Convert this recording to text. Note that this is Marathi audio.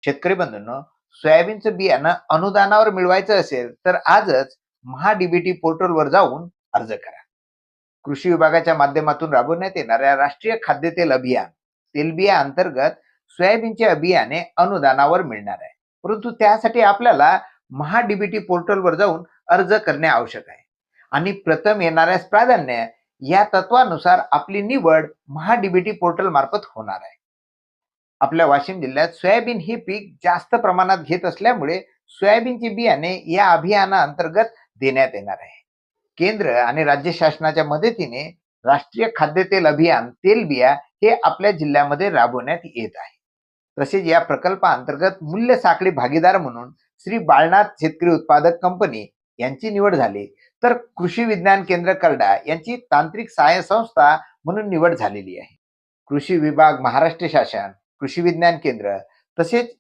शेतकरी बंधूंनो, सोयाबीनचं बियाणं अनुदानावर मिळवायचं असेल तर आजच महाडीबीटी पोर्टलवर जाऊन अर्ज करा. कृषी विभागाच्या माध्यमातून राबवण्यात येणाऱ्या राष्ट्रीय खाद्यतेल अभियान तेलबिया अंतर्गत सोयाबीनचे बियाणे अनुदानावर मिळणार आहे. परंतु त्यासाठी आपल्याला महाडीबीटी पोर्टलवर जाऊन अर्ज करणे आवश्यक आहे आणि प्रथम येणाऱ्यास प्राधान्य या तत्वानुसार आपली निवड महाडीबीटी पोर्टल मार्फत होणार आहे. आपल्या वाशिम जिल्ह्यात सोयाबीन ही पीक जास्त प्रमाणात घेत असल्यामुळे सोयाबीनची बियाणे या अभियानाअंतर्गत देण्यात येणार आहे. केंद्र आणि राज्य शासनाच्या मदतीने राष्ट्रीय खाद्यतेल अभियान तेलबिया हे आपल्या जिल्ह्यामध्ये राबवण्यात येत आहे. तसेच या प्रकल्पाअंतर्गत मूल्य साखळी भागीदार म्हणून श्री बाळनाथ शेतकरी उत्पादक कंपनी यांची निवड झाली, तर कृषी विज्ञान केंद्र करडा यांची तांत्रिक सहाय्य संस्था म्हणून निवड झालेली आहे. कृषी विभाग, महाराष्ट्र शासन, कृषी विज्ञान केंद्र तसेच